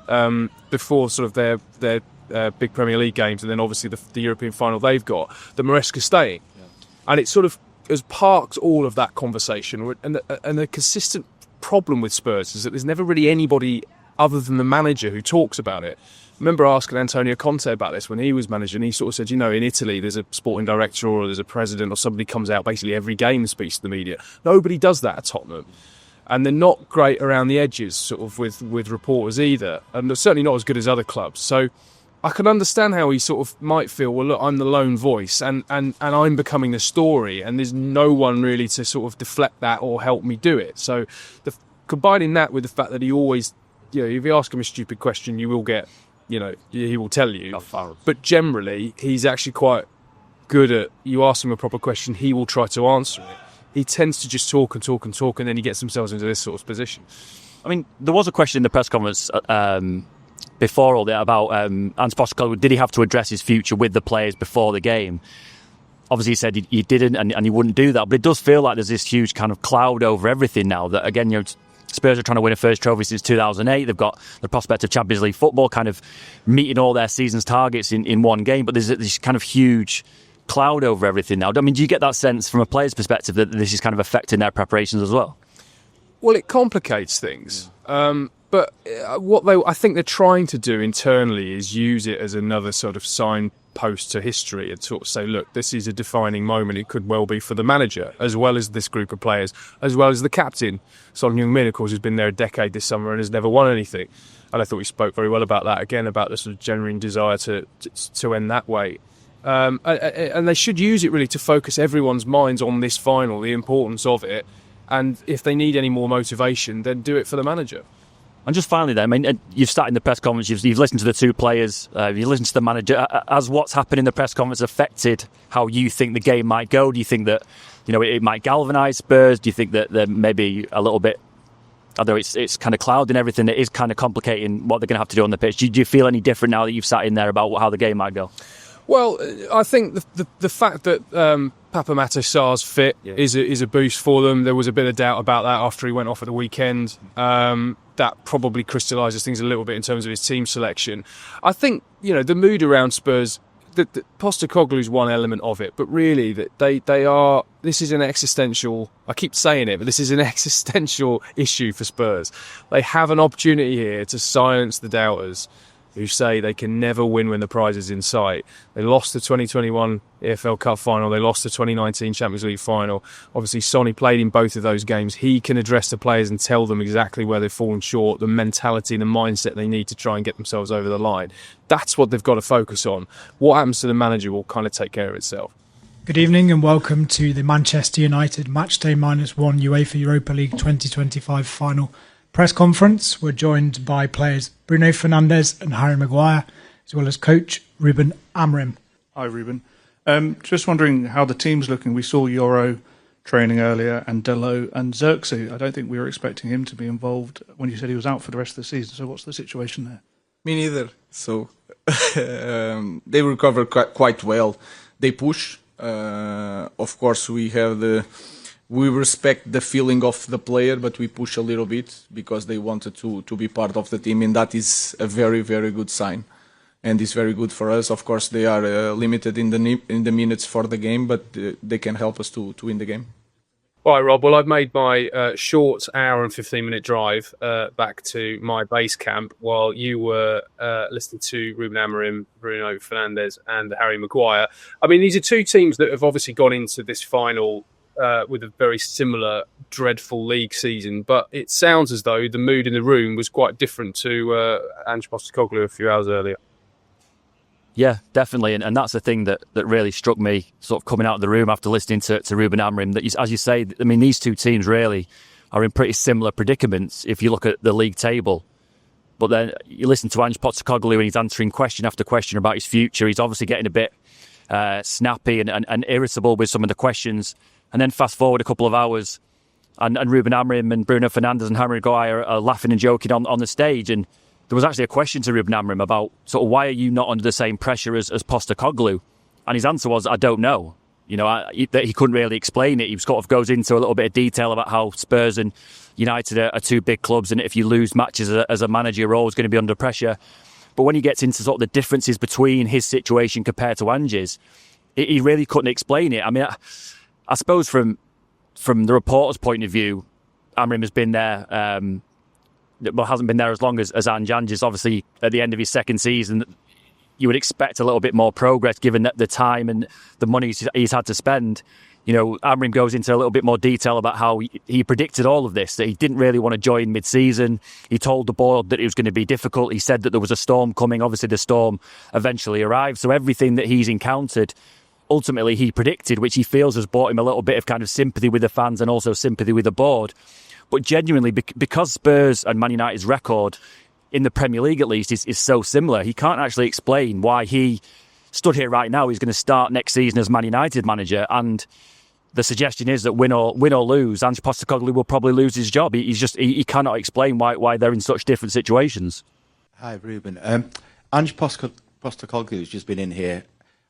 before sort of their big Premier League games, and then obviously the European final they've got, the Maresca staying. Yeah. And it sort of has parked all of that conversation. And the consistent problem with Spurs is that there's never really anybody other than the manager who talks about it. I remember asking Antonio Conte about this when he was manager, and he sort of said, in Italy there's a sporting director or there's a president or somebody comes out basically every game and speaks to the media. Nobody does that at Tottenham. And they're not great around the edges sort of with reporters either, and they're certainly not as good as other clubs. So I can understand how he sort of might feel, well, look, I'm the lone voice and I'm becoming the story, and there's no one really to sort of deflect that or help me do it. So combining that with the fact that he always, if you ask him a stupid question, you will get, he will tell you. But generally, he's actually quite good at, you ask him a proper question, he will try to answer it. He tends to just talk, and then he gets himself into this sort of position. I mean, there was a question in the press conference before all that about Ange Postecoglou, did he have to address his future with the players before the game? Obviously, he said he didn't, and he wouldn't do that. But it does feel like there's this huge kind of cloud over everything now. That again, Spurs are trying to win a first trophy since 2008. They've got the prospect of Champions League football, kind of meeting all their season's targets in one game. But there's this kind of huge cloud over everything now. I mean, do you get that sense from a player's perspective that this is kind of affecting their preparations as well? Well, it complicates things. But what I think they're trying to do internally is use it as another sort of signpost to history and sort of say, look, this is a defining moment. It could well be for the manager, as well as this group of players, as well as the captain. Son Heung-min, of course, has been there a decade this summer and has never won anything. And I thought we spoke very well about that, again, about the sort of genuine desire to end that way. And they should use it really to focus everyone's minds on this final, the importance of it. And if they need any more motivation, then do it for the manager. And just finally then, I mean, you've sat in the press conference, you've listened to the two players, you've listened to the manager. Has what's happened in the press conference affected how you think the game might go? Do you think that, it might galvanise Spurs? Do you think that there may be a little bit, although it's kind of clouding everything, it is kind of complicating what they're going to have to do on the pitch? Do you feel any different now that you've sat in there about how the game might go? Well, I think the fact that Papa Mato Sarr's fit is a boost for them. There was a bit of doubt about that after he went off at the weekend. That probably crystallises things a little bit in terms of his team selection. I think, the mood around Spurs, that Postecoglou's one element of it, but really that they are, this is an existential, I keep saying it, but this is an existential issue for Spurs. They have an opportunity here to silence the doubters who say they can never win when the prize is in sight. They lost the 2021 EFL Cup final. They lost the 2019 Champions League final. Obviously, Sonny played in both of those games. He can address the players and tell them exactly where they've fallen short, the mentality and the mindset they need to try and get themselves over the line. That's what they've got to focus on. What happens to the manager will kind of take care of itself. Good evening and welcome to the Manchester United Matchday -1 UEFA Europa League 2025 final press conference. We're joined by players Bruno Fernandes and Harry Maguire, as well as coach Ruben Amorim. Hi, Ruben. Just wondering how the team's looking. We saw Euro training earlier, and Delo and Xerxes. I don't think we were expecting him to be involved when you said he was out for the rest of the season. So what's the situation there? Me neither. So they recover quite well. They push. Of course, we respect the feeling of the player, but we push a little bit because they wanted to be part of the team, and that is a very, very good sign. And it's very good for us. Of course, they are limited in the minutes for the game, but they can help us to win the game. All right, Rob. Well, I've made my short hour and 15-minute drive back to my base camp while you were listening to Ruben Amorim, Bruno Fernandes and Harry Maguire. I mean, these are two teams that have obviously gone into this final with a very similar dreadful league season, but it sounds as though the mood in the room was quite different to Ange Postecoglou a few hours earlier. Yeah, definitely. And that's the thing that really struck me sort of coming out of the room after listening to Ruben Amorim, that as you say, I mean, these two teams really are in pretty similar predicaments if you look at the league table. But then you listen to Ange Postecoglou and he's answering question after question about his future. He's obviously getting a bit snappy and irritable with some of the questions. And then fast forward a couple of hours and Ruben Amorim and Bruno Fernandes and Harry Maguire are laughing and joking on the stage. And there was actually a question to Ruben Amorim about sort of why are you not under the same pressure as Postecoglou? And his answer was, I don't know. You know, that he couldn't really explain it. He sort of goes into a little bit of detail about how Spurs and United are two big clubs, and if you lose matches as a manager, you're always going to be under pressure. But when he gets into sort of the differences between his situation compared to Ange's, he really couldn't explain it. I mean, I suppose from the reporter's point of view, Amorim has been there. Well, hasn't been there as long as Ange. Ange is obviously at the end of his second season. You would expect a little bit more progress given the time and the money he's had to spend. You know, Amorim goes into a little bit more detail about how he predicted all of this, that he didn't really want to join mid-season. He told the board that it was going to be difficult. He said that there was a storm coming. Obviously, the storm eventually arrived. So everything that he's encountered, ultimately he predicted, which he feels has brought him a little bit of kind of sympathy with the fans and also sympathy with the board. But genuinely, because Spurs and Man United's record, in the Premier League at least, is so similar, he can't actually explain why he stood here right now. He's going to start next season as Man United manager. And the suggestion is that win or lose, Ange Postecoglou will probably lose his job. He cannot explain why they're in such different situations. Hi, Ruben. Ange Postecoglou has just been in here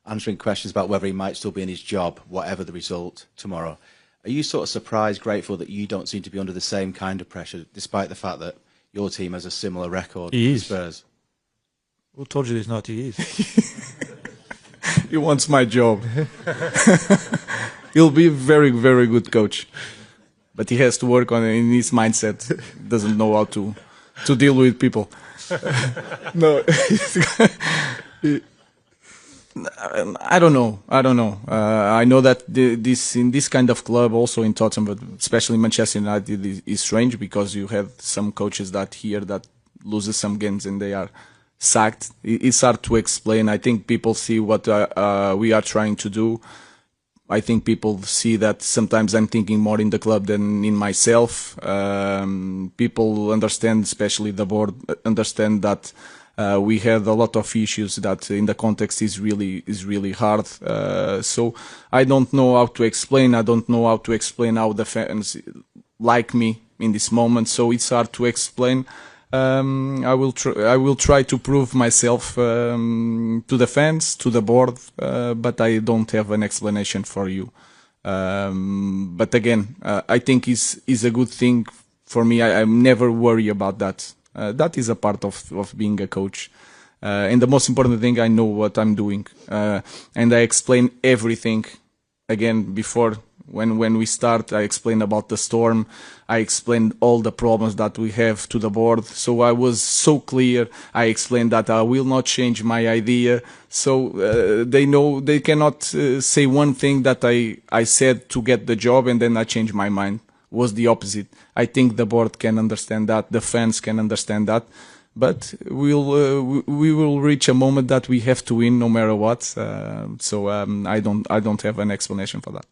answering questions about whether he might still be in his job, whatever the result tomorrow. Are you sort of surprised, grateful that you don't seem to be under the same kind of pressure, despite the fact that your team has a similar record to Spurs? Who told you he's not? He is. He wants my job. He'll be a very, very good coach. But he has to work on it in his mindset. He doesn't know how to deal with people. No. I don't know. I know that in this kind of club, also in Tottenham, but especially Manchester United, is strange because you have some coaches that loses some games and they are sacked. It's hard to explain. I think people see what we are trying to do. I think people see that sometimes I'm thinking more in the club than in myself. People understand, especially the board, understand that we had a lot of issues that in the context is really hard. So I don't know how to explain. I don't know how to explain how the fans like me in this moment. So it's hard to explain. I will try to prove myself to the fans, to the board, but I don't have an explanation for you. But again, I think is a good thing for me. I'm never worry about that. That is a part of being a coach. And the most important thing, I know what I'm doing. And I explain everything. Again, before, when we start, I explained about the storm. I explained all the problems that we have to the board. So I was so clear. I explained that I will not change my idea. So they know they cannot say one thing that I said to get the job and then I changed my mind. Was the opposite. I think the board can understand that, the fans can understand that, but we will reach a moment that we have to win no matter what. So I don't have an explanation for that.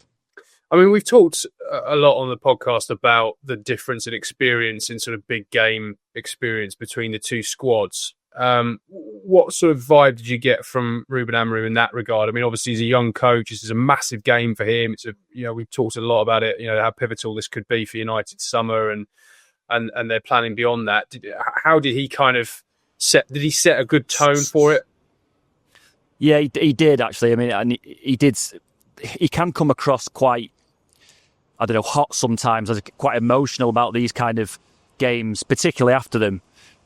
I mean, we've talked a lot on the podcast about the difference in experience in sort of big game experience between the two squads. What sort of vibe did you get from Ruben Amorim in that regard? I mean, obviously he's a young coach. This is a massive game for him. We've talked a lot about it. How pivotal this could be for United's summer, and they're planning beyond that. How did he kind of set? Did he set a good tone for it? Yeah, he did actually. I mean, and he did. He can come across quite, I don't know, hot sometimes, as quite emotional about these kind of games, particularly after them.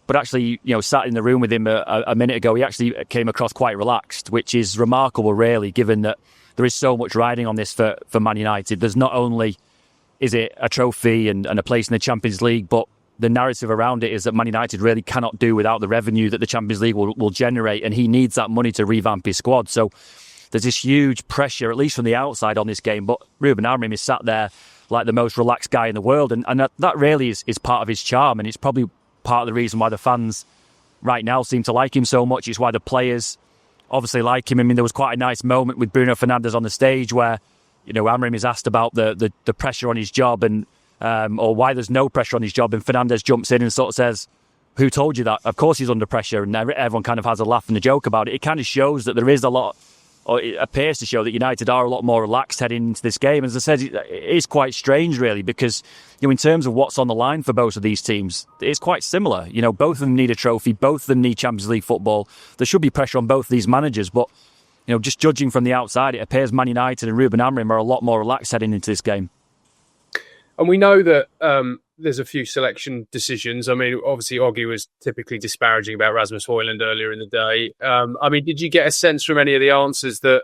But actually, sat in the room with him a minute ago, he actually came across quite relaxed, which is remarkable, really, given that there is so much riding on this for Man United. There's not only is it a trophy and a place in the Champions League, but the narrative around it is that Man United really cannot do without the revenue that the Champions League will generate, and he needs that money to revamp his squad. So there's this huge pressure, at least from the outside, on this game. But Ruben Amorim is sat there like the most relaxed guy in the world, and that really is part of his charm, and it's probably part of the reason why the fans right now seem to like him so much. It's why the players obviously like him. I mean, there was quite a nice moment with Bruno Fernandes on the stage where, Amorim is asked about the pressure on his job and or why there's no pressure on his job, and Fernandes jumps in and sort of says, "Who told you that? Of course he's under pressure," and everyone kind of has a laugh and a joke about it. It kind of shows that there is a lot, or it appears to show that United are a lot more relaxed heading into this game. As I said, it is quite strange, really, because in terms of what's on the line for both of these teams, it's quite similar. Both of them need a trophy, both of them need Champions League football. There should be pressure on both of these managers, but just judging from the outside, it appears Man United and Ruben Amorim are a lot more relaxed heading into this game. And we know that there's a few selection decisions. I mean, obviously, Oggy was typically disparaging about Rasmus Højlund earlier in the day. I mean, did you get a sense from any of the answers that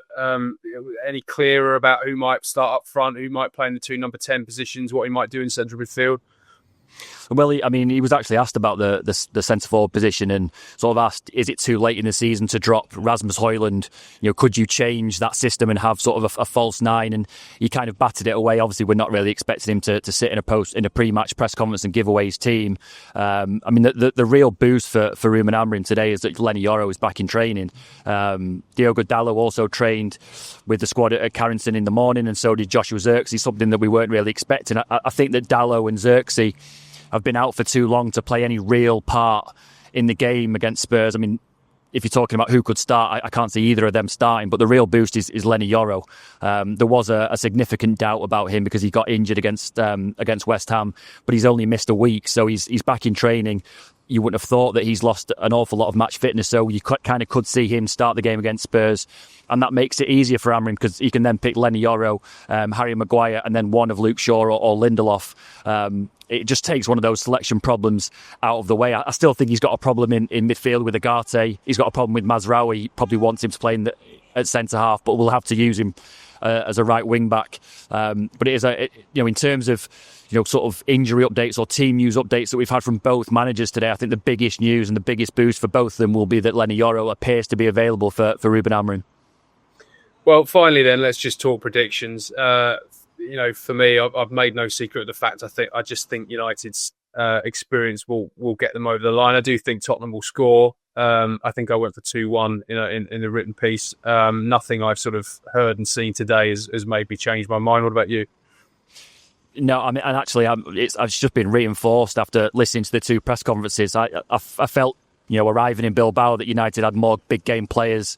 any clearer about who might start up front, who might play in the two number 10 positions, what he might do in central midfield? Well, he was actually asked about the centre-forward position and sort of asked, is it too late in the season to drop Rasmus Højlund? Could you change that system and have sort of a false nine? And he kind of batted it away. Obviously, we're not really expecting him to sit in a pre-match press conference and give away his team. The real boost for Ruben Amorim today is that Lenny Yoro is back in training. Diogo Dalot also trained with the squad at Carrington in the morning, and so did Joshua Zirkzee, something that we weren't really expecting. I think that Dalot and Zirkzee have been out for too long to play any real part in the game against Spurs. I mean, if you're talking about who could start, I can't see either of them starting, but the real boost is Lenny Yoro. There was a significant doubt about him because he got injured against West Ham, but he's only missed a week, so he's back in training. You wouldn't have thought that he's lost an awful lot of match fitness, so you kind of could see him start the game against Spurs, and that makes it easier for Amorim because he can then pick Lenny Yoro, Harry Maguire, and then one of Luke Shaw or Lindelof. It just takes one of those selection problems out of the way. I still think he's got a problem in midfield with Agate. He's got a problem with Mazraoui. He probably wants him to play at centre half, but we'll have to use him as a right wing back. But it is in terms of sort of injury updates or team news updates that we've had from both managers today, I think the biggest news and the biggest boost for both of them will be that Lenny Yoro appears to be available for Ruben Amorim. Well, finally then, let's just talk predictions. For me, I've made no secret of the fact I just think United's experience will get them over the line. I do think Tottenham will score. I think I went for 2-1 in the written piece. Nothing I've sort of heard and seen today has made me change my mind. What about you? No, I mean, and actually, it's just been reinforced after listening to the two press conferences. I felt, arriving in Bilbao, that United had more big game players,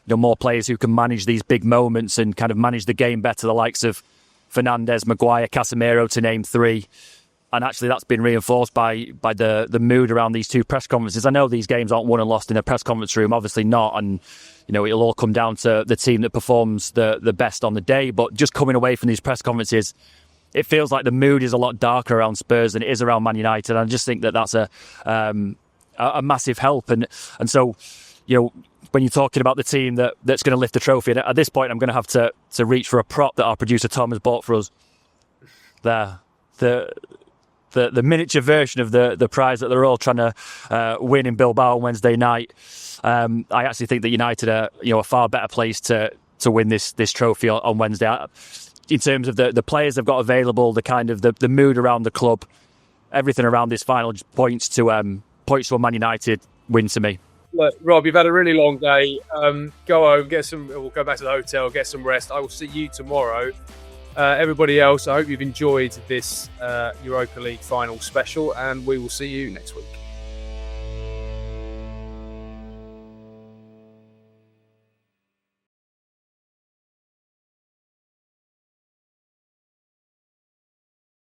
more players who can manage these big moments and kind of manage the game better. The likes of Fernandes, Maguire, Casemiro, to name three. And actually, that's been reinforced by the mood around these two press conferences. I know these games aren't won and lost in a press conference room, obviously not, and it'll all come down to the team that performs the best on the day. But just coming away from these press conferences, it feels like the mood is a lot darker around Spurs than it is around Man United. And I just think that that's a massive help. And so, when you're talking about the team that's going to lift the trophy, and at this point, I'm going to have to reach for a prop that our producer Tom has bought for us. There, the miniature version of the prize that they're all trying to win in Bilbao on Wednesday night. I actually think that United are a far better place to win this trophy on Wednesday. In terms of the players they've got available, the kind of the mood around the club, everything around this final just points to a Man United win to me. Look, Rob, you've had a really long day. Go home, we'll go back to the hotel, get some rest. I will see you tomorrow. Everybody else, I hope you've enjoyed this Europa League final special, and we will see you next week.